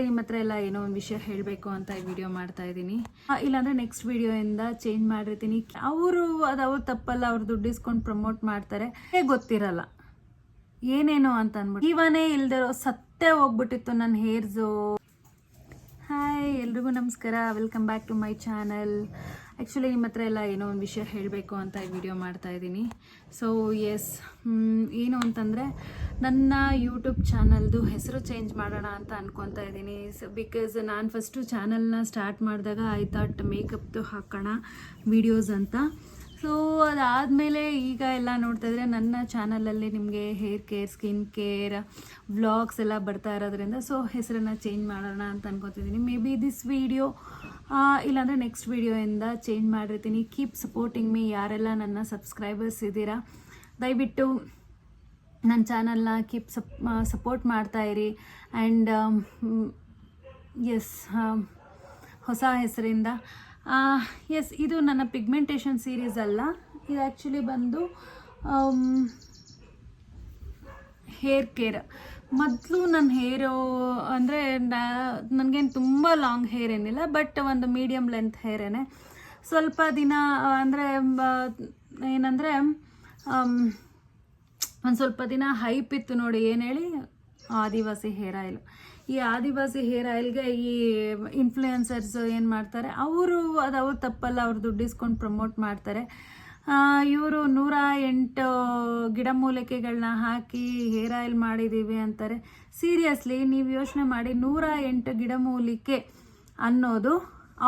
ನಿಮ್ಮ ಹತ್ರ ಎಲ್ಲ ಏನೋ ಒಂದು ವಿಷಯ ಹೇಳಬೇಕು ಅಂತ ಈ ವಿಡಿಯೋ ಮಾಡ್ತಾ ಇದ್ದೀನಿ. ಇಲ್ಲಾಂದರೆ ನೆಕ್ಸ್ಟ್ ವಿಡಿಯೋಯಿಂದ ಚೇಂಜ್ ಮಾಡಿರ್ತೀನಿ. ಅವರು ಅದು ಅವ್ರ ತಪ್ಪಲ್ಲ, ಅವ್ರು ದುಡ್ಡು ಇಸ್ಕೊಂಡು ಪ್ರಮೋಟ್ ಮಾಡ್ತಾರೆ, ಗೊತ್ತಿರಲ್ಲ ಏನೇನೋ ಅಂತ ಅಂದ್ಬಿಟ್ಟು. ಜೀವನೇ ಇಲ್ದಿರೋ ಸತ್ತೇ ಹೋಗ್ಬಿಟ್ಟಿತ್ತು ನನ್ನ ಹೇರ್ಸು. ಹಾಯ್, ಎಲ್ರಿಗೂ ನಮಸ್ಕಾರ, welcome back to my channel. Actually ನಿಮ್ಮ ಹತ್ರ ಎಲ್ಲ ಏನೋ ಒಂದು ವಿಷಯ ಹೇಳಬೇಕು ಅಂತ ಈ ವಿಡಿಯೋ ಮಾಡ್ತಾ ಇದ್ದೀನಿ. ಸೊ ಎಸ್, ಏನು ಅಂತಂದರೆ ನನ್ನ ಯೂಟ್ಯೂಬ್ ಚಾನಲ್ದು ಹೆಸರು ಚೇಂಜ್ ಮಾಡೋಣ ಅಂತ ಅನ್ಕೊತಾ ಇದ್ದೀನಿ. ಬಿಕಾಸ್ ನಾನು ಫಸ್ಟು ಚಾನಲ್ನ ಸ್ಟಾರ್ಟ್ ಮಾಡಿದಾಗ ಐ ಥಾಟ್ ಮೇಕಪ್ದು ಹಾಕೋಣ ವಿಡಿಯೋಸ್ ಅಂತ. ಸೊ ಅದಾದಮೇಲೆ ಈಗ ಎಲ್ಲ ನೋಡ್ತಾ ಇದ್ರೆ ನನ್ನ ಚಾನಲಲ್ಲಿ ನಿಮಗೆ hair care, skin care, vlogs ಎಲ್ಲ ಬರ್ತಾ ಇರೋದ್ರಿಂದ ಸೊ ಹೆಸರನ್ನು ಚೇಂಜ್ ಮಾಡೋಣ ಅಂತ ಅನ್ಕೊತಿದ್ದೀನಿ. ಮೇ ಬಿ ದಿಸ್ ವಿಡಿಯೋ ಇಲ್ಲಾಂದರೆ ನೆಕ್ಸ್ಟ್ ವಿಡಿಯೋಯಿಂದ ಚೇಂಜ್ ಮಾಡಿರ್ತೀನಿ. Keep supporting me. ಯಾರೆಲ್ಲ ನನ್ನ ಸಬ್ಸ್ಕ್ರೈಬರ್ಸ್ ಇದ್ದೀರಾ, ದಯವಿಟ್ಟು ನನ್ನ ಚಾನಲ್ನ ಕೀಪ್ ಸಪೋರ್ಟ್ ಮಾಡ್ತಾಯಿರಿ. ಆ್ಯಂಡ್ ಎಸ್, ಹೊಸ ಹೆಸರಿಂದ ಎಸ್, ಇದು ನನ್ನ ಪಿಗ್ಮೆಂಟೇಷನ್ ಸೀರೀಸ್ ಅಲ್ಲ, ಇದು ಆ್ಯಕ್ಚುಲಿ ಬಂದು ಹೇರ್ ಕೇರ್. ಮೊದಲು ನನ್ನ ಹೇರು ಅಂದರೆ ನನಗೇನು ತುಂಬ ಲಾಂಗ್ ಹೇರ್ ಏನಿಲ್ಲ, ಬಟ್ ಒಂದು ಮೀಡಿಯಮ್ ಲೆಂತ್ ಹೇರೇನೆ. ಸ್ವಲ್ಪ ದಿನ ಅಂದರೆ ಏನಂದರೆ ಒಂದು ಸ್ವಲ್ಪ ದಿನ ಹೈಪ್ ಇತ್ತು ನೋಡಿ, ಏನು ಹೇಳಿ, ಆದಿವಾಸಿ ಹೇರ್ ಆಯಿಲ್. ಈ ಆದಿವಾಸಿ ಹೇರ್ ಆಯಿಲ್ಗೆ ಈ ಇನ್ಫ್ಲೂಯೆನ್ಸರ್ಸ್ ಏನು ಮಾಡ್ತಾರೆ, ಅವರು ಅದು ಅವ್ರ ತಪ್ಪಲ್ಲ, ಅವ್ರು ದುಡ್ಡು ಇಸ್ಕೊಂಡು ಪ್ರಮೋಟ್ ಮಾಡ್ತಾರೆ. ಇವರು 108 ಗಿಡಮೂಲಿಕೆಗಳನ್ನ ಹಾಕಿ ಹೇರ್ ಆಯಿಲ್ ಮಾಡಿದ್ದೀವಿ ಅಂತಾರೆ. ಸೀರಿಯಸ್ಲಿ ನೀವು ಯೋಚನೆ ಮಾಡಿ, 108 ಗಿಡಮೂಲಿಕೆ ಅನ್ನೋದು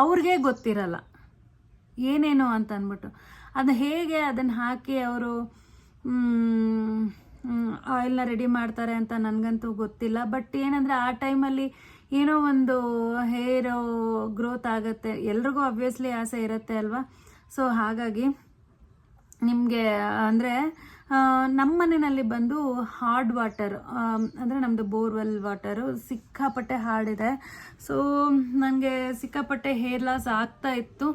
ಅವ್ರಿಗೆ ಗೊತ್ತಿರಲ್ಲ ಏನೇನು ಅಂತ ಅಂದ್ಬಿಟ್ಟು. ಅದು ಹೇಗೆ ಅದನ್ನು ಹಾಕಿ ಅವರು ಆಯಿಲ್ನ ರೆಡಿ ಮಾಡ್ತಾರೆ ಅಂತ ನನಗಂತೂ ಗೊತ್ತಿಲ್ಲ. ಬಟ್ ಏನಂದರೆ ಆ ಟೈಮಲ್ಲಿ ಏನೋ ಒಂದು ಹೇರು ಗ್ರೋತ್ ಆಗುತ್ತೆ, ಎಲ್ರಿಗೂ ಆಬ್ವಿಯಸ್ಲಿ ಆಸೆ ಇರುತ್ತೆ ಅಲ್ವಾ. ಸೊ ಹಾಗಾಗಿ ನಿಮಗೆ ಅಂದರೆ ನಮ್ಮ ಮನೆಯಲ್ಲಿ ಬಂದು ಹಾರ್ಡ್ ವಾಟರ್, ಅಂದರೆ ನಮ್ಮದು ಬೋರ್ವೆಲ್ ವಾಟರು ಸಿಕ್ಕಾಪಟ್ಟೆ ಹಾರ್ಡಿದೆ. ಸೊ ನನಗೆ ಸಿಕ್ಕಾಪಟ್ಟೆ ಹೇರ್ ಲಾಸ್ ಆಗ್ತಾ ಇತ್ತು.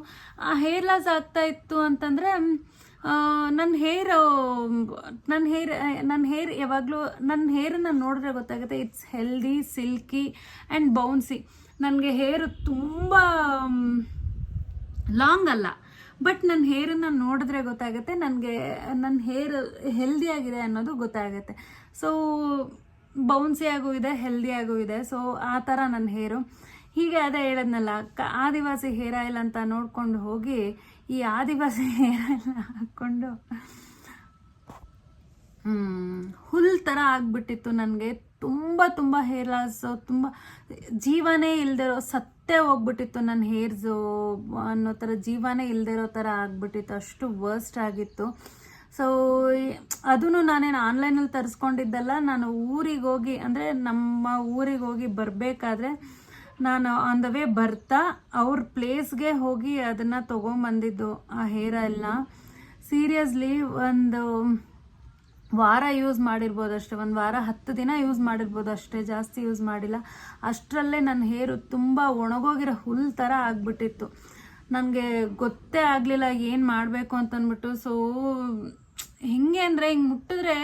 ಆ ಹೇರ್ ಲಾಸ್ ಆಗ್ತಾ ಇತ್ತು ಅಂತಂದರೆ ನನ್ನ ಹೇರ್ ಯಾವಾಗಲೂ ನನ್ನ ಹೇರನ್ನು ನೋಡಿದ್ರೆ ಗೊತ್ತಾಗುತ್ತೆ, it's healthy, silky and bouncy. ನನಗೆ ಹೇರು ತುಂಬ ಲಾಂಗ್ ಅಲ್ಲ, ಬಟ್ ನನ್ನ ಹೇರನ್ನು ನೋಡಿದ್ರೆ ಗೊತ್ತಾಗುತ್ತೆ ನನಗೆ ನನ್ನ ಹೇರ್ ಹೆಲ್ದಿಯಾಗಿದೆ ಅನ್ನೋದು ಗೊತ್ತಾಗುತ್ತೆ. ಸೊ ಬೌನ್ಸಿಯಾಗೂ ಇದೆ, ಹೆಲ್ದಿಯಾಗೂ ಇದೆ. ಸೊ ಆ ಥರ ನನ್ನ ಹೇರು. ಹೀಗೆ ಅದೇ ಹೇಳಿದ್ನಲ್ಲ, ಆದಿವಾಸಿ ಹೇರ್ ಆಯಿಲ್ ಅಂತ ನೋಡ್ಕೊಂಡು ಹೋಗಿ ಈ ಆದಿವಾಸಿ ಹೇರ್ ಆಯಿಲ್ ಹಾಕ್ಕೊಂಡು ಹುಲ್ ಥರ ಆಗಿಬಿಟ್ಟಿತ್ತು ನನಗೆ. ತುಂಬ ಹೇರ್ ಲಾಸ್, ತುಂಬ ಜೀವನೇ ಇಲ್ದಿರೋ ಸತ್ತೇ ಹೋಗ್ಬಿಟ್ಟಿತ್ತು ನನ್ನ ಹೇರ್ಸು ಅನ್ನೋ ಥರ, ಜೀವನೇ ಇಲ್ದಿರೋ ಥರ ಆಗಿಬಿಟ್ಟಿತ್ತು, ಅಷ್ಟು ವರ್ಸ್ಟ್ ಆಗಿತ್ತು. ಸೊ ಅದೂ ನಾನೇನು ಆನ್ಲೈನಲ್ಲಿ ತರಿಸ್ಕೊಂಡಿದ್ದಲ್ಲ, ನಾನು ಊರಿಗೆ ಹೋಗಿ, ಅಂದರೆ ನಮ್ಮ ಊರಿಗೆ ಹೋಗಿ ಬರಬೇಕಾದ್ರೆ ನಾನು ಆನ್ ದ ವೇ ಬರ್ತಾ ಅವ್ರ ಪ್ಲೇಸ್ಗೆ ಹೋಗಿ ಅದನ್ನು ತೊಗೊಂಬಂದಿದ್ದು ಆ ಹೇರ್ ಆಯಿಲ್ನ. ಸೀರಿಯಸ್ಲಿ ಒಂದು ವಾರ ಯೂಸ್ ಮಾಡಿರ್ಬೋದು ಅಷ್ಟೇ, ಒಂದು ವಾರ 10 ದಿನ ಯೂಸ್ ಮಾಡಿರ್ಬೋದು ಅಷ್ಟೇ, ಜಾಸ್ತಿ ಯೂಸ್ ಮಾಡಿಲ್ಲ. ಅಷ್ಟರಲ್ಲೇ ನನ್ನ ಹೇರು ತುಂಬ ಒಣಗೋಗಿರೋ ಹುಲ್ ಥರ ಆಗಿಬಿಟ್ಟಿತ್ತು. ನನಗೆ ಗೊತ್ತೇ ಆಗಲಿಲ್ಲ ಏನು ಮಾಡಬೇಕು ಅಂತಂದ್ಬಿಟ್ಟು. ಸೊ ಹೆಂಗೆ ಅಂದರೆ, ಹಿಂಗೆ ಮುಟ್ಟಿದ್ರೆ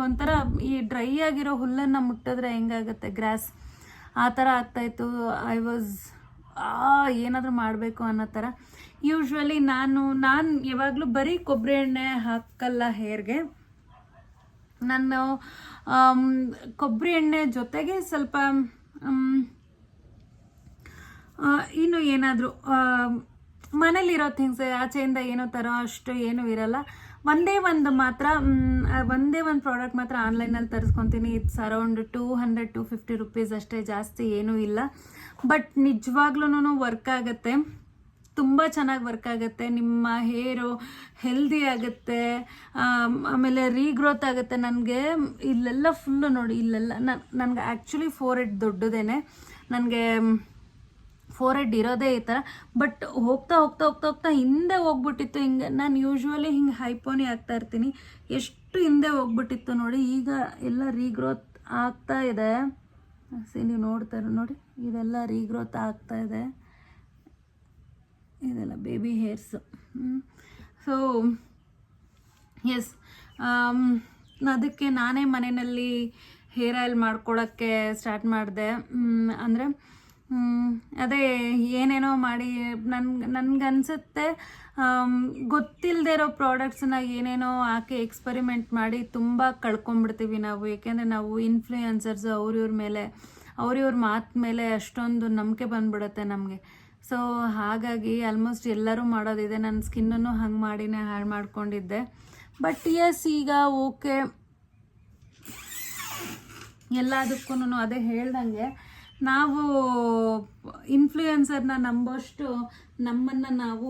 ಒಂಥರ ಈ ಡ್ರೈ ಆಗಿರೋ ಹುಲ್ಲನ್ನು ಮುಟ್ಟಿದ್ರೆ ಹೆಂಗಾಗುತ್ತೆ, ಗ್ರಾಸ್, ಆ ಥರ ಆಗ್ತಾಯಿತ್ತು. ಐ ವಾಸ್ ಏನಾದರೂ ಮಾಡಬೇಕು ಅನ್ನೋ ಥರ. ಯೂಶ್ವಲಿ ನಾನು ಯಾವಾಗಲೂ ಬರೀ ಕೊಬ್ಬರಿ ಎಣ್ಣೆ ಹಾಕಲ್ಲ ಹೇರ್ಗೆ. ನಾನು ಕೊಬ್ಬರಿ ಎಣ್ಣೆ ಜೊತೆಗೆ ಸ್ವಲ್ಪ ಇನ್ನು ಏನಾದರೂ ಮನೇಲಿರೋ ಥಿಂಗ್ಸ್, ಆಚೆಯಿಂದ ಏನೋ ತರೋ ಅಷ್ಟು ಏನೂ ಇರಲ್ಲ. ಒಂದೇ ಒಂದು ಪ್ರಾಡಕ್ಟ್ ಮಾತ್ರ ಆನ್ಲೈನಲ್ಲಿ ತರಿಸ್ಕೊತೀನಿ. ಇಟ್ಸ್ ಅರೌಂಡ್ 200-250 ರುಪೀಸ್ ಅಷ್ಟೇ, ಜಾಸ್ತಿ ಏನೂ ಇಲ್ಲ. ಬಟ್ ನಿಜವಾಗ್ಲೂ ವರ್ಕ್ ಆಗುತ್ತೆ, ತುಂಬ ಚೆನ್ನಾಗಿ ವರ್ಕ್ ಆಗುತ್ತೆ. ನಿಮ್ಮ ಹೇರು ಹೆಲ್ದಿ ಆಗುತ್ತೆ, ಆಮೇಲೆ ರೀಗ್ರೋತ್ ಆಗುತ್ತೆ. ನನಗೆ ಇಲ್ಲೆಲ್ಲ ಫುಲ್ಲು ನೋಡಿ, ಇಲ್ಲೆಲ್ಲ ನನಗೆ ಆ್ಯಕ್ಚುಲಿ ಫೋರೆಡ್ ದೊಡ್ಡದೇನೆ, ನನಗೆ ಫೋರೆಡ್ ಇರೋದೇ ಈ ಥರ. ಬಟ್ ಹೋಗ್ತಾ ಹಿಂದೆ ಹೋಗ್ಬಿಟ್ಟಿತ್ತು. ಹಿಂಗೆ ನಾನು ಯೂಶ್ವಲಿ ಹಿಂಗೆ ಹೈಪೋನಿ ಆಗ್ತಾ ಇರ್ತೀನಿ, ಎಷ್ಟು ಹಿಂದೆ ಹೋಗ್ಬಿಟ್ಟಿತ್ತು ನೋಡಿ. ಈಗ ಎಲ್ಲ ರೀಗ್ರೋತ್ ಆಗ್ತಾ ಇದೆ. ನೀವು ನೋಡ್ತಾರೆ ನೋಡಿ, ಇದೆಲ್ಲ ರೀಗ್ರೋತ್ ಆಗ್ತಾ ಇದೆ, ಇದೆಲ್ಲ ಬೇಬಿ ಹೇರ್ಸು. ಸೊ ಎಸ್, ಅದಕ್ಕೆ ನಾನೇ ಮನೆಯಲ್ಲಿ ಹೇರ್ ಆಯಿಲ್ ಮಾಡ್ಕೊಳ್ಳೋಕ್ಕೆ ಸ್ಟಾರ್ಟ್ ಮಾಡಿದೆ. ಅಂದರೆ ಅದೇ ಏನೇನೋ ಮಾಡಿ ನನಗನ್ಸುತ್ತೆ ಗೊತ್ತಿಲ್ಲದೆ ಇರೋ ಪ್ರಾಡಕ್ಟ್ಸನ್ನ ಏನೇನೋ ಹಾಕಿ ಎಕ್ಸ್ಪರಿಮೆಂಟ್ ಮಾಡಿ ತುಂಬ ಕಳ್ಕೊಂಬಿಡ್ತೀವಿ ನಾವು. ಏಕೆಂದರೆ ನಾವು ಇನ್ಫ್ಲೂಯೆನ್ಸರ್ಸು ಅವ್ರಿವ್ರ ಮೇಲೆ ಅವ್ರಿವ್ರ ಮಾತು ಮೇಲೆ ಅಷ್ಟೊಂದು ನಂಬಿಕೆ ಬಂದ್ಬಿಡುತ್ತೆ ನಮಗೆ. ಸೊ ಹಾಗಾಗಿ ಆಲ್ಮೋಸ್ಟ್ ಎಲ್ಲರೂ ಮಾಡೋದಿದೆ. ನನ್ನ ಸ್ಕಿನ್ನನ್ನು ಹಂಗೆ ಮಾಡಿನೇ ಹಾಳು ಮಾಡ್ಕೊಂಡಿದ್ದೆ. ಬಟ್ ಎಸ್, ಈಗ ಓಕೆ, ಎಲ್ಲದಕ್ಕೂ ಅದೇ ಹೇಳ್ದಂಗೆ ನಾವು ಇನ್ಫ್ಲೂಯೆನ್ಸರ್ನ ನಂಬೋಷ್ಟು ನಮ್ಮನ್ನು ನಾವು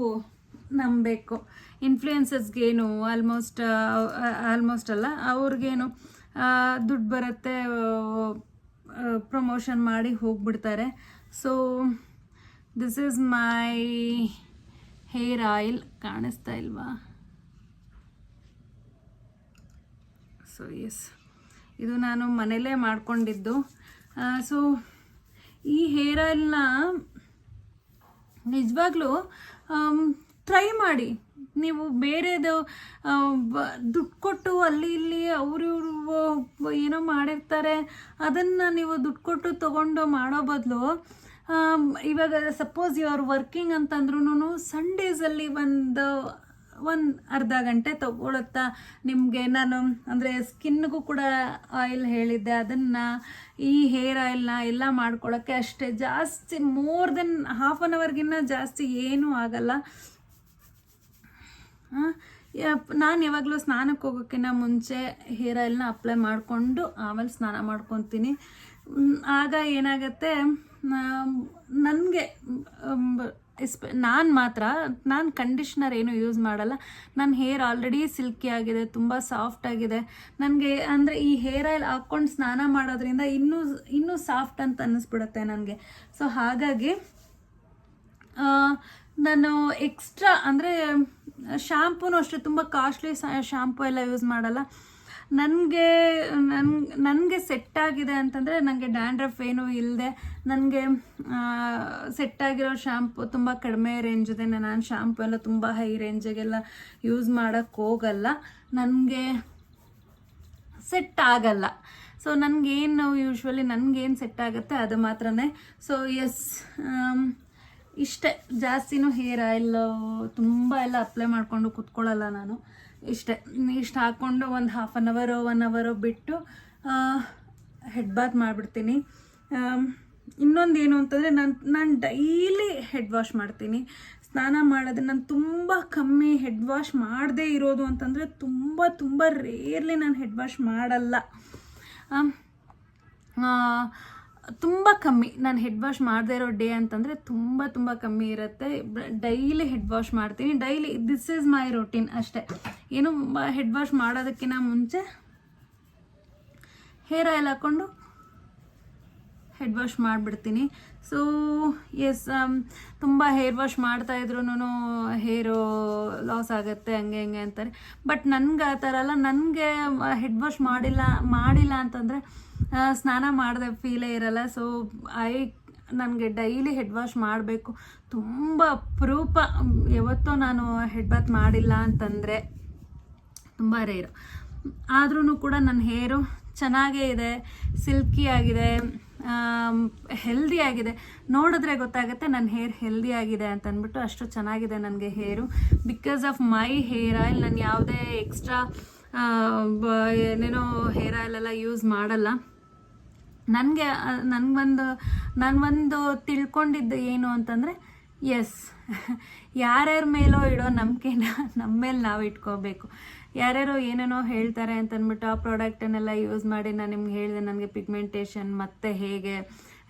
ನಂಬಬೇಕು. ಇನ್ಫ್ಲೂಯೆನ್ಸರ್ಸ್ಗೇನು ಆಲ್ಮೋಸ್ಟ್ ಅಲ್ಲ, ಅವ್ರಿಗೇನು ದುಡ್ಡು ಬರುತ್ತೆ, ಪ್ರಮೋಷನ್ ಮಾಡಿ ಹೋಗ್ಬಿಡ್ತಾರೆ. So this is my hair oil. ಕಾಣಿಸ್ತಾ ಇಲ್ವಾ? ಸೊ ಎಸ್, ಇದು ನಾನು ಮನೇಲೇ ಮಾಡ್ಕೊಂಡಿದ್ದು. ಸೊ ಈ ಹೇರ್ ಆಯಿಲ್ನ ನಿಜವಾಗ್ಲೂ ಟ್ರೈ ಮಾಡಿ. ನೀವು ಬೇರೆದು ದುಡ್ಡು ಕೊಟ್ಟು ಅಲ್ಲಿ ಇಲ್ಲಿ ಅವರು ಏನೋ ಮಾಡಿರ್ತಾರೆ, ಅದನ್ನು ನೀವು ದುಡ್ಡು ಕೊಟ್ಟು ತೊಗೊಂಡು ಮಾಡೋ ಬದಲು ಇವಾಗ ಸಪೋಸ್ ಯು ಆರ್ ವರ್ಕಿಂಗ್ ಅಂತಂದ್ರೂ ಸಂಡೇಸಲ್ಲಿ ಒಂದು ಅರ್ಧ ಗಂಟೆ ತಗೊಳುತ್ತಾ ನಿಮಗೆ. ನಾನು ಅಂದರೆ ಸ್ಕಿನ್ಗೂ ಕೂಡ ಆಯಿಲ್ ಹೇಳಿದ್ದೆ, ಅದನ್ನು ಈ ಹೇರ್ ಆಯಿಲ್ನ ಎಲ್ಲ ಮಾಡ್ಕೊಳ್ಳೋಕ್ಕೆ ಅಷ್ಟೇ. ಜಾಸ್ತಿ ಮೋರ್ ದೆನ್ ಹಾಫ್ ಆನ್ ಅವರ್ಗಿನ್ನ ಜಾಸ್ತಿ ಏನೂ ಆಗಲ್ಲ. ನಾನು ಯಾವಾಗಲೂ ಸ್ನಾನಕ್ಕೆ ಹೋಗೋಕ್ಕಿಂತ ಮುಂಚೆ ಹೇರ್ ಆಯಿಲ್ನ ಅಪ್ಲೈ ಮಾಡಿಕೊಂಡು ಆಮೇಲೆ ಸ್ನಾನ ಮಾಡ್ಕೊತೀನಿ. ಆಗ ಏನಾಗುತ್ತೆ, ನನಗೆ ನಾನು ಕಂಡೀಷ್ನರ್ ಏನು ಯೂಸ್ ಮಾಡಲ್ಲ. ನನ್ನ ಹೇರ್ ಆಲ್ರೆಡಿ ಸಿಲ್ಕಿ ಆಗಿದೆ, ತುಂಬ ಸಾಫ್ಟ್ ಆಗಿದೆ. ನನಗೆ ಅಂದರೆ ಈ ಹೇರ್ ಆಯಿಲ್ ಹಾಕ್ಕೊಂಡು ಸ್ನಾನ ಮಾಡೋದ್ರಿಂದ ಇನ್ನೂ ಸಾಫ್ಟ್ ಅಂತ ಅನ್ನಿಸ್ಬಿಡುತ್ತೆ ನನಗೆ. ಸೊ ಹಾಗಾಗಿ ನಾನು ಎಕ್ಸ್ಟ್ರಾ ಅಂದರೆ ಶ್ಯಾಂಪೂನು ಅಷ್ಟೇ ತುಂಬ ಕಾಸ್ಟ್ಲಿ ಶ್ಯಾಂಪು ಎಲ್ಲ ಯೂಸ್ ಮಾಡಲ್ಲ. ನನಗೆ ಸೆಟ್ ಆಗಿದೆ ಅಂತಂದರೆ, ನನಗೆ ಡ್ಯಾಂಡ್ರಫ್ ಏನೂ ಇಲ್ಲದೆ ನನಗೆ ಸೆಟ್ಟಾಗಿರೋ ಶ್ಯಾಂಪು ತುಂಬ ಕಡಿಮೆ ರೇಂಜಿದೆ. ನಾನು ಶ್ಯಾಂಪು ಎಲ್ಲ ತುಂಬ ಹೈ ರೇಂಜಿಗೆಲ್ಲ ಯೂಸ್ ಮಾಡೋಕ್ಕೆ ಹೋಗಲ್ಲ, ನನಗೆ ಸೆಟ್ ಆಗಲ್ಲ. ಸೊ ನನಗೇನು ಯೂಶ್ವಲಿ ನನಗೇನು ಸೆಟ್ ಆಗುತ್ತೆ ಅದು ಮಾತ್ರನೇ. ಸೊ ಎಸ್, ಇಷ್ಟೇ. ಜಾಸ್ತಿನೂ ಹೇರ್ ಆಯಿಲ್ ತುಂಬ ಎಲ್ಲ ಅಪ್ಲೈ ಮಾಡಿಕೊಂಡು ಕೂತ್ಕೊಳ್ಳಲ್ಲ ನಾನು. ಇಷ್ಟು ಹಾಕ್ಕೊಂಡು ಒಂದು ಹಾಫ್ ಆನ್ ಅವರ್ 1 ಅವರ್ ಬಿಟ್ಟು ಹೆಡ್ ಬಾತ್ ಮಾಡಿಬಿಡ್ತೀನಿ. ಇನ್ನೊಂದು ಏನು ಅಂತಂದರೆ ನಾನು ಡೈಲಿ ಹೆಡ್ ವಾಶ್ ಮಾಡ್ತೀನಿ. ಸ್ನಾನ ಮಾಡೋದು ನಾನು ತುಂಬ ಕಮ್ಮಿ ಹೆಡ್ ವಾಶ್ ಮಾಡದೇ ಇರೋದು ಅಂತಂದರೆ ತುಂಬ ರೇರ್ಲಿ ನಾನು ಹೆಡ್ ವಾಶ್ ಮಾಡಲ್ಲ. ತುಂಬ ಕಮ್ಮಿ ನಾನು ಹೆಡ್ ವಾಶ್ ಮಾಡದೇ ಇರೋ ಡೇ ಅಂತಂದರೆ ತುಂಬ ಕಮ್ಮಿ ಇರುತ್ತೆ. ಡೈಲಿ ಹೆಡ್ ವಾಶ್ ಮಾಡ್ತೀನಿ. Daily this is my routine ಅಷ್ಟೇ. ಏನು ಹೆಡ್ ವಾಶ್ ಮಾಡೋದಕ್ಕಿಂತ ಮುಂಚೆ ಹೇರ್ ಆಯಿಲ್ ಹಾಕ್ಕೊಂಡು ಹೆಡ್ ವಾಶ್ ಮಾಡಿಬಿಡ್ತೀನಿ. ಸೊ ಎಸ್, ತುಂಬ ಹೇರ್ ವಾಶ್ ಮಾಡ್ತಾಯಿದ್ರು ಹೇರು ಲಾಸ್ ಆಗುತ್ತೆ ಹಂಗೆ ಅಂತಾರೆ. ಬಟ್ ನನಗೆ ಆ ಥರ ಅಲ್ಲ. ನನಗೆ ಹೆಡ್ ವಾಶ್ ಮಾಡಿಲ್ಲ ಅಂತಂದರೆ ಸ್ನಾನ ಮಾಡಿದೆ ಫೀಲೇ ಇರಲ್ಲ. ಸೊ ನನಗೆ ಡೈಲಿ ಹೆಡ್ ವಾಶ್ ಮಾಡಬೇಕು. ತುಂಬ ಅಪರೂಪ ಯಾವತ್ತೋ ನಾನು ಹೆಡ್ ಬಾತ್ ಮಾಡಿಲ್ಲ ಅಂತಂದರೆ ತುಂಬ ರೇರು. ಆದ್ರೂ ಕೂಡ ನನ್ನ ಹೇರು ಚೆನ್ನಾಗೇ ಇದೆ, ಸಿಲ್ಕಿ ಆಗಿದೆ, ಹೆಲ್ದಿ ಆಗಿದೆ. ನೋಡಿದ್ರೆ ಗೊತ್ತಾಗುತ್ತೆ ನನ್ನ ಹೇರ್ ಹೆಲ್ದಿ ಆಗಿದೆ ಅಂತ ಅಂದ್ಬಿಟ್ಟು. ಅಷ್ಟು ಚೆನ್ನಾಗಿದೆ ನನಗೆ hair because of my hair oil. ನಾನು ಯಾವುದೇ ಎಕ್ಸ್ಟ್ರಾ ಏನೇನೋ ಹೇರ್ ಆಯಿಲೆಲ್ಲ ಯೂಸ್ ಮಾಡಲ್ಲ. ನನಗೊಂದು ತಿಳ್ಕೊಂಡಿದ್ದು ಏನು ಅಂತಂದರೆ, ಎಸ್, ಯಾರ್ಯಾರ ಮೇಲೋ ಇಡೋ ನಂಬಿಕೆನ ನಮ್ಮ ಮೇಲೆ ನಾವು ಇಟ್ಕೋಬೇಕು. ಯಾರ್ಯಾರೋ ಏನೇನೋ ಹೇಳ್ತಾರೆ ಅಂತಂದ್ಬಿಟ್ಟು ಆ ಪ್ರಾಡಕ್ಟನ್ನೆಲ್ಲ ಯೂಸ್ ಮಾಡಿ ನಾನು ನಿಮ್ಗೆ ಹೇಳಿದೆ ನನಗೆ ಪಿಗ್ಮೆಂಟೇಷನ್ ಮತ್ತೆ ಹೇಗೆ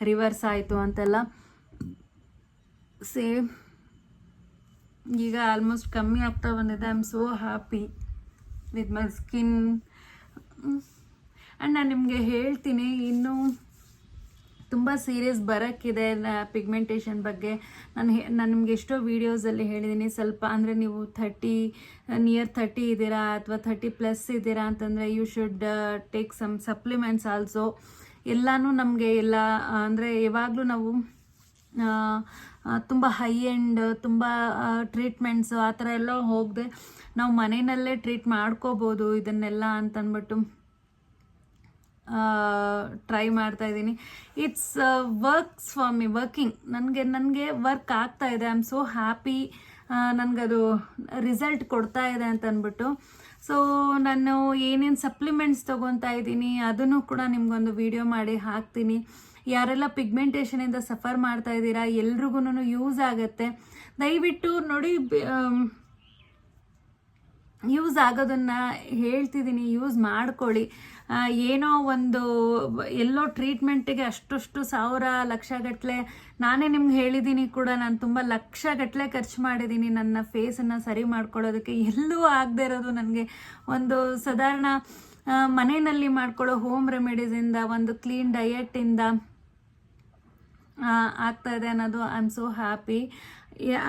ರಿವರ್ಸ್ ಆಯಿತು ಅಂತೆಲ್ಲ. ಸೇಮ್ ಈಗ ಆಲ್ಮೋಸ್ಟ್ ಕಮ್ಮಿ ಆಗ್ತಾ ಬಂದಿದೆ. I am so happy with my skin. And ನಾನು ನಿಮಗೆ ಹೇಳ್ತೀನಿ, ಇನ್ನೂ ತುಂಬ ಸೀರಿಯಸ್ ಬರೋಕ್ಕಿದೆ ಪಿಗ್ಮೆಂಟೇಷನ್ ಬಗ್ಗೆ. ನಾನು ನಿಮ್ಗೆ ಎಷ್ಟೋ ವೀಡಿಯೋಸಲ್ಲಿ ಹೇಳಿದ್ದೀನಿ. ಸ್ವಲ್ಪ ಅಂದರೆ ನೀವು ನಿಯರ್ 30 ಇದ್ದೀರಾ ಅಥವಾ 30+ ಇದ್ದೀರಾ ಅಂತಂದರೆ you should take some supplements also. ಎಲ್ಲನೂ ನಮಗೆ ಎಲ್ಲ ಅಂದರೆ ಯಾವಾಗಲೂ ನಾವು ತುಂಬ ಹೈ ಎಂಡ್ ತುಂಬ ಟ್ರೀಟ್ಮೆಂಟ್ಸು ಆ ಥರ ಎಲ್ಲ ಹೋಗದೆ ನಾವು ಮನೆಯಲ್ಲೇ ಟ್ರೀಟ್ ಮಾಡ್ಕೋಬೋದು ಇದನ್ನೆಲ್ಲ ಅಂತಂದ್ಬಿಟ್ಟು ಟ್ರೈ ಮಾಡ್ತಾಯಿದ್ದೀನಿ. ಇಟ್ಸ್ ವರ್ಕ್ಸ್ ಫಾರ್ ಮಿ, ನನಗೆ ವರ್ಕ್ ಆಗ್ತಾಯಿದೆ. I am so happy. ನನಗದು ರಿಸಲ್ಟ್ ಕೊಡ್ತಾ ಇದೆ ಅಂತ ಅಂದ್ಬಿಟ್ಟು. ಸೊ ನಾನು ಏನೇನು ಸಪ್ಲಿಮೆಂಟ್ಸ್ ತೊಗೊತಾ ಇದ್ದೀನಿ ಅದನ್ನು ಕೂಡ ನಿಮ್ಗೊಂದು ವಿಡಿಯೋ ಮಾಡಿ ಹಾಕ್ತೀನಿ. ಯಾರೆಲ್ಲ ಪಿಗ್ಮೆಂಟೇಷನಿಂದ ಸಫರ್ ಮಾಡ್ತಾ ಇದ್ದೀರಾ ಎಲ್ರಿಗೂ ಯೂಸ್ ಆಗುತ್ತೆ. ದಯವಿಟ್ಟು ನೋಡಿ, ಯೂಸ್ ಆಗೋದನ್ನು ಹೇಳ್ತಿದ್ದೀನಿ, ಯೂಸ್ ಮಾಡ್ಕೊಳ್ಳಿ. ಏನೋ ಒಂದು ಎಲ್ಲೋ ಟ್ರೀಟ್ಮೆಂಟಿಗೆ ಅಷ್ಟು ಸಾವಿರ ಲಕ್ಷಗಟ್ಟಲೆ, ನಾನೇ ನಿಮ್ಗೆ ಹೇಳಿದ್ದೀನಿ ಕೂಡ, ನಾನು ತುಂಬ ಲಕ್ಷಗಟ್ಟಲೆ ಖರ್ಚು ಮಾಡಿದ್ದೀನಿ ನನ್ನ ಫೇಸನ್ನು ಸರಿ ಮಾಡ್ಕೊಳ್ಳೋದಕ್ಕೆ. ಎಲ್ಲೂ ಆಗದೆ ಇರೋದು ನನಗೆ ಒಂದು ಸಾಧಾರಣ ಮನೆಯಲ್ಲಿ ಮಾಡ್ಕೊಳ್ಳೋ ಹೋಮ್ ರೆಮಿಡೀಸಿಂದ, ಒಂದು ಕ್ಲೀನ್ ಡಯೆಟ್ಟಿಂದ ಆಗ್ತಾ ಇದೆ ಅನ್ನೋದು ಐ ಆಮ್ ಸೋ ಹ್ಯಾಪಿ.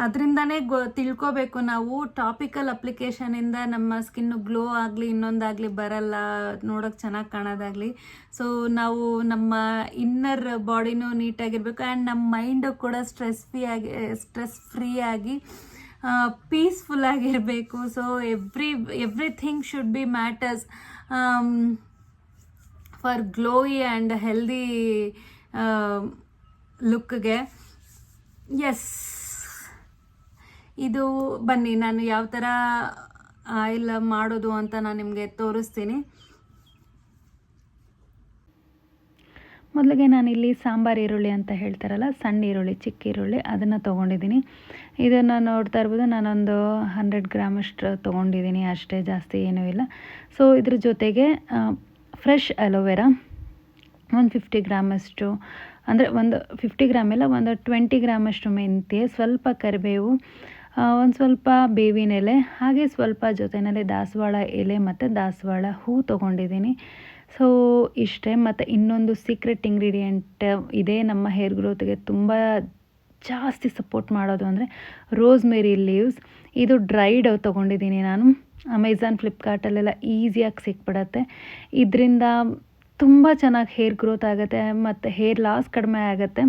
ಅದರಿಂದನೇ ತಿಳ್ಕೊಬೇಕು ನಾವು. ಟಾಪಿಕಲ್ ಅಪ್ಲಿಕೇಶನಿಂದ ನಮ್ಮ ಸ್ಕಿನ್ನು ಗ್ಲೋ ಆಗಲಿ ಇನ್ನೊಂದಾಗಲಿ ಬರಲ್ಲ, ನೋಡೋಕೆ ಚೆನ್ನಾಗಿ ಕಾಣೋದಾಗಲಿ. ಸೊ ನಾವು ನಮ್ಮ ಇನ್ನರ್ ಬಾಡಿನೂ ನೀಟಾಗಿರಬೇಕು ಆ್ಯಂಡ್ ನಮ್ಮ ಮೈಂಡು ಕೂಡ ಸ್ಟ್ರೆಸ್ ಫ್ರೀ ಆಗಿ ಪೀಸ್ಫುಲ್ ಆಗಿರಬೇಕು. So everything should be matters for glowy and healthy ಲುಕ್ಗೆ. ಎಸ್, ಇದು ಬನ್ನಿ ನಾನು ಯಾವ ಥರ ಆಯಿಲ್ ಮಾಡೋದು ಅಂತ ನಾನು ನಿಮಗೆ ತೋರಿಸ್ತೀನಿ. ಮೊದಲಿಗೆ ನಾನಿಲ್ಲಿ ಸಾಂಬಾರು ಈರುಳ್ಳಿ ಅಂತ ಹೇಳ್ತಾರಲ್ಲ, ಸಣ್ಣ ಈರುಳ್ಳಿ, ಚಿಕ್ಕ ಈರುಳ್ಳಿ, ಅದನ್ನು ತೊಗೊಂಡಿದ್ದೀನಿ. ಇದನ್ನು ನೋಡ್ತಾ ಇರ್ಬೋದು, ನಾನೊಂದು 100 ಗ್ರಾಮಷ್ಟು ತೊಗೊಂಡಿದ್ದೀನಿ ಅಷ್ಟೇ, ಜಾಸ್ತಿ ಏನೂ ಇಲ್ಲ. ಸೊ ಇದ್ರ ಜೊತೆಗೆ ಫ್ರೆಶ್ ಅಲೋವೆರಾ ಒಂದು 50 ಗ್ರಾಮಷ್ಟು, ಅಂದರೆ ಒಂದು 50 ಗ್ರಾಮ್ ಇಲ್ಲ, ಒಂದು 20 ಗ್ರಾಮಷ್ಟು ಮೆಂತ್ಯ, ಸ್ವಲ್ಪ ಕರಿಬೇವು, ಒಂದು ಸ್ವಲ್ಪ ಬೇವಿನ ಎಲೆ, ಹಾಗೆ ಸ್ವಲ್ಪ ಜೊತೆಯಲ್ಲಿ ದಾಸವಾಳ ಎಲೆ ಮತ್ತು ದಾಸವಾಳ ಹೂ ತೊಗೊಂಡಿದ್ದೀನಿ. ಸೊ ಇಷ್ಟೇ. ಮತ್ತು ಇನ್ನೊಂದು ಸೀಕ್ರೆಟ್ ಇಂಗ್ರೀಡಿಯೆಂಟ್ ಇದೆ ನಮ್ಮ ಹೇರ್ ಗ್ರೋತ್ಗೆ ತುಂಬ ಜಾಸ್ತಿ ಸಪೋರ್ಟ್ ಮಾಡೋದು ಅಂದರೆ ರೋಸ್ಮೆರಿ ಲೀವ್ಸ್. ಇದು ಡ್ರೈಡ್ ತೊಗೊಂಡಿದ್ದೀನಿ ನಾನು. ಅಮೆಝಾನ್, ಫ್ಲಿಪ್ಕಾರ್ಟಲ್ಲೆಲ್ಲ ಈಸಿಯಾಗಿ ಸಿಕ್ಬಿಡತ್ತೆ. ಇದರಿಂದ ತುಂಬ ಚೆನ್ನಾಗಿ ಹೇರ್ ಗ್ರೋತ್ ಆಗುತ್ತೆ ಮತ್ತು ಹೇರ್ ಲಾಸ್ ಕಡಿಮೆ ಆಗುತ್ತೆ.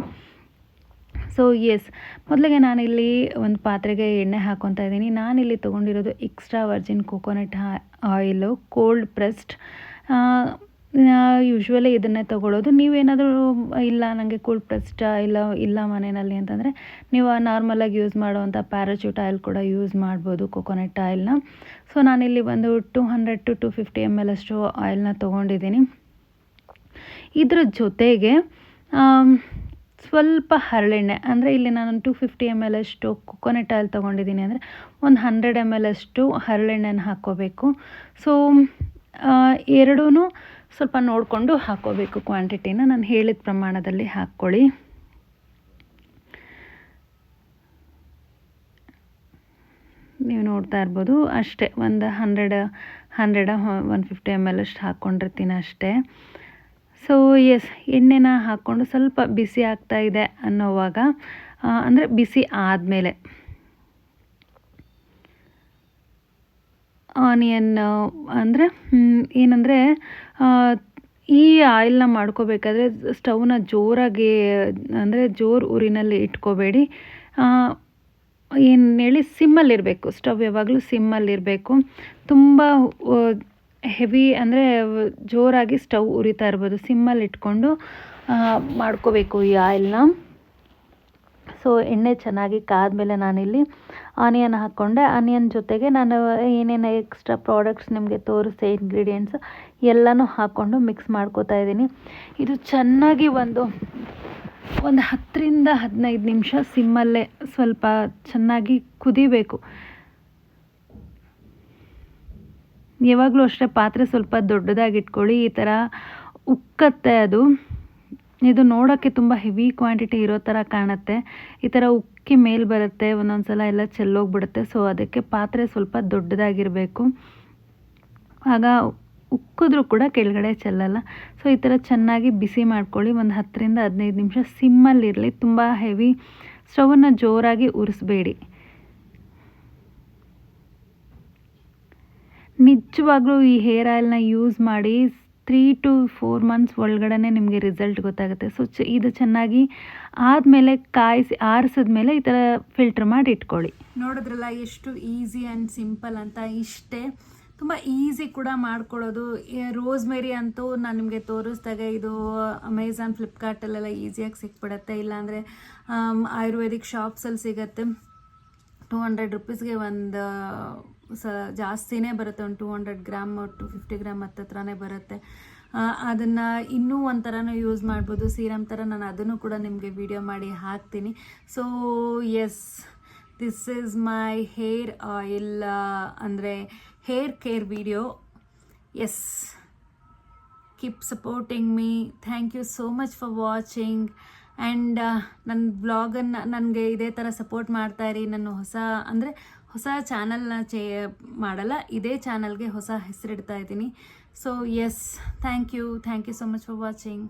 ಸೊ ಎಸ್, ಮೊದಲಿಗೆ ನಾನಿಲ್ಲಿ ಒಂದು ಪಾತ್ರೆಗೆ ಎಣ್ಣೆ ಹಾಕ್ಕೊತಾ ಇದ್ದೀನಿ. ನಾನಿಲ್ಲಿ ತೊಗೊಂಡಿರೋದು extra virgin coconut oil, cold pressed. Usually ಇದನ್ನೇ ತೊಗೊಳ್ಳೋದು. ನೀವೇನಾದರೂ ಇಲ್ಲ ನನಗೆ ಕೋಲ್ಡ್ ಪ್ರೆಸ್ಡ್ ಆಯಿಲ್ ಇಲ್ಲ ಮನೆಯಲ್ಲಿ ಅಂತಂದರೆ ನೀವು ನಾರ್ಮಲಾಗಿ ಯೂಸ್ ಮಾಡುವಂಥ ಪ್ಯಾರಾಚೂಟ್ ಆಯಿಲ್ ಕೂಡ ಯೂಸ್ ಮಾಡ್ಬೋದು, ಕೋಕೋನಟ್ ಆಯಿಲ್ನ. ಸೊ ನಾನಿಲ್ಲಿ ಒಂದು 200 to 250 ml ಅಷ್ಟು ಆಯಿಲ್ನ ತೊಗೊಂಡಿದ್ದೀನಿ. ಇದ್ರ ಜೊತೆಗೆ ಸ್ವಲ್ಪ ಹರಳೆಣ್ಣೆ, ಅಂದರೆ ಇಲ್ಲಿ ನಾನು 250 ml ಅಷ್ಟು ಕೊಕೊನಟ್ ಆಯಿಲ್ ತೊಗೊಂಡಿದ್ದೀನಿ, ಅಂದರೆ ಒಂದು 100 ml ಅಷ್ಟು ಹರಳೆಣ್ಣೆನ ಹಾಕ್ಕೋಬೇಕು. ಸೊ ಎರಡೂ ಸ್ವಲ್ಪ ನೋಡಿಕೊಂಡು ಹಾಕ್ಕೋಬೇಕು ಕ್ವಾಂಟಿಟಿನ. ನಾನು ಹೇಳಿದ ಪ್ರಮಾಣದಲ್ಲಿ ಹಾಕ್ಕೊಳ್ಳಿ. ನೀವು ನೋಡ್ತಾ ಇರ್ಬೋದು ಅಷ್ಟೇ, ಒಂದು 150 ml ಅಷ್ಟು ಹಾಕ್ಕೊಂಡಿರ್ತೀನಿ ಅಷ್ಟೇ. ಸೊ ಎಸ್, ಎಣ್ಣೆನ ಹಾಕ್ಕೊಂಡು ಸ್ವಲ್ಪ ಬಿಸಿ ಆಗ್ತಾ ಇದೆ ಅನ್ನೋವಾಗ, ಅಂದರೆ ಬಿಸಿ ಆದಮೇಲೆ ಆನಿಯನ್, ಅಂದರೆ ಏನಂದರೆ ಈ ಆಯಿಲ್ನ ಮಾಡ್ಕೋಬೇಕಾದ್ರೆ ಸ್ಟವ್ನ ಜೋರಾಗಿ, ಅಂದರೆ ಜೋರು ಉರಿನಲ್ಲಿ ಇಟ್ಕೋಬೇಡಿ. ಏನು ಹೇಳಿ, ಸಿಮ್ಮಲ್ಲಿರಬೇಕು. ಸ್ಟವ್ ಯಾವಾಗಲೂ ಸಿಮ್ಮಲ್ಲಿರಬೇಕು. ತುಂಬ ಹೆವಿ ಅಂದರೆ ಜೋರಾಗಿ ಸ್ಟವ್ ಉರಿತಾ ಇರ್ಬೋದು. ಸಿಮ್ಮಲ್ಲಿ ಇಟ್ಕೊಂಡು ಮಾಡ್ಕೋಬೇಕು ಈ ಆಯಿಲ್ನ. ಸೊ ಎಣ್ಣೆ ಚೆನ್ನಾಗಿ ಕಾದ್ಮೇಲೆ ನಾನಿಲ್ಲಿ ಆನಿಯನ್ ಹಾಕ್ಕೊಂಡೆ. ಆನಿಯನ್ ಜೊತೆಗೆ ನಾನು ಏನೇನು ಎಕ್ಸ್ಟ್ರಾ ಪ್ರಾಡಕ್ಟ್ಸ್ ನಿಮಗೆ ತೋರಿಸ್ದೆ, ಇಂಗ್ರೀಡಿಯೆಂಟ್ಸ್ ಎಲ್ಲನೂ ಹಾಕ್ಕೊಂಡು ಮಿಕ್ಸ್ ಮಾಡ್ಕೋತಾ ಇದ್ದೀನಿ. ಇದು ಚೆನ್ನಾಗಿ ಒಂದು 10 ರಿಂದ 15 ನಿಮಿಷ ಸಿಮ್ಮಲ್ಲೇ ಸ್ವಲ್ಪ ಚೆನ್ನಾಗಿ ಕುದಿಬೇಕು. ಯಾವಾಗಲೂ ಅಷ್ಟೇ ಪಾತ್ರೆ ಸ್ವಲ್ಪ ದೊಡ್ಡದಾಗಿ ಇಟ್ಕೊಳ್ಳಿ, ಈ ಥರ ಉಕ್ಕತ್ತೆ ಅದು. ಇದು ನೋಡೋಕ್ಕೆ ತುಂಬ ಹೆವಿ ಕ್ವಾಂಟಿಟಿ ಇರೋ ಥರ ಕಾಣುತ್ತೆ. ಈ ಥರ ಉಕ್ಕಿ ಮೇಲೆ ಬರುತ್ತೆ, ಒಂದೊಂದು ಸಲ ಎಲ್ಲ ಚೆಲ್ಲೋಗ್ಬಿಡುತ್ತೆ. ಸೊ ಅದಕ್ಕೆ ಪಾತ್ರೆ ಸ್ವಲ್ಪ ದೊಡ್ಡದಾಗಿರಬೇಕು, ಆಗ ಉಕ್ಕಿದ್ರೂ ಕೂಡ ಕೆಳಗಡೆ ಚೆಲ್ಲಲ್ಲ. ಸೊ ಈ ಥರ ಚೆನ್ನಾಗಿ ಬಿಸಿ ಮಾಡ್ಕೊಳ್ಳಿ. ಒಂದು 10 ರಿಂದ 15 ನಿಮಿಷ ಸಿಮ್ಮಲ್ಲಿರಲಿ. ತುಂಬ ಹೆವಿ ಸ್ಟವನ್ನು ಜೋರಾಗಿ ಉರಿಸ್ಬೇಡಿ. ನಿಜವಾಗ್ಲೂ ಈ ಹೇರ್ ಆಯಿಲ್ನ ಯೂಸ್ ಮಾಡಿ 3 to 4 months ಒಳಗಡೆ ನಿಮಗೆ ರಿಸಲ್ಟ್ ಗೊತ್ತಾಗುತ್ತೆ. ಸೊ ಇದು ಚೆನ್ನಾಗಿ ಆದಮೇಲೆ ಕಾಯಿಸಿ ಆರಿಸಿದ್ಮೇಲೆ ಈ ಥರ ಫಿಲ್ಟ್ರ್ ಮಾಡಿ ಇಟ್ಕೊಳ್ಳಿ. ನೋಡಿದ್ರಲ್ಲ ಎಷ್ಟು ಈಸಿ ಆ್ಯಂಡ್ ಸಿಂಪಲ್ ಅಂತ. ಇಷ್ಟೇ, ತುಂಬ ಈಸಿ ಕೂಡ ಮಾಡ್ಕೊಳ್ಳೋದು. ರೋಸ್ಮೆರಿ ಅಂತೂ ನಾನು ನಿಮಗೆ ತೋರಿಸ್ದಾಗ ಇದು ಅಮೆಝಾನ್ ಫ್ಲಿಪ್ಕಾರ್ಟಲ್ಲೆಲ್ಲ ಈಸಿಯಾಗಿ ಸಿಕ್ಬಿಡುತ್ತೆ, ಇಲ್ಲಾಂದರೆ ಆಯುರ್ವೇದಿಕ್ ಶಾಪ್ಸಲ್ಲಿ ಸಿಗುತ್ತೆ. 200 ರುಪೀಸ್ಗೆ ಒಂದು ಜಾಸ್ತಿನೇ ಬರುತ್ತೆ, ಒಂದು 200 ಗ್ರಾಮ್ 250 ಗ್ರಾಮ್ ಹತ್ರನೇ ಬರುತ್ತೆ. ಅದನ್ನು ಇನ್ನೂ ಒಂಥರನೂ ಯೂಸ್ ಮಾಡ್ಬೋದು, ಸೀರಮ್ ಥರ. ನಾನು ಅದನ್ನು ಕೂಡ ನಿಮಗೆ ವಿಡಿಯೋ ಮಾಡಿ ಹಾಕ್ತೀನಿ. So yes, this is my hair oil ಅಂದರೆ hair care video. Yes, keep supporting me. Thank you so much for watching. And ನನ್ನ ಬ್ಲಾಗನ್ನು ನನಗೆ ಇದೇ ಥರ ಸಪೋರ್ಟ್ ಮಾಡ್ತಾಯಿರಿ. ನಾನು ಹೊಸ ಚಾನಲ್ನ ಮಾಡಲ್ಲ, ಇದೇ ಚಾನಲ್ಗೆ ಹೊಸ ಹೆಸರಿಡ್ತಾ ಇದ್ದೀನಿ. So yes, thank you so much for watching.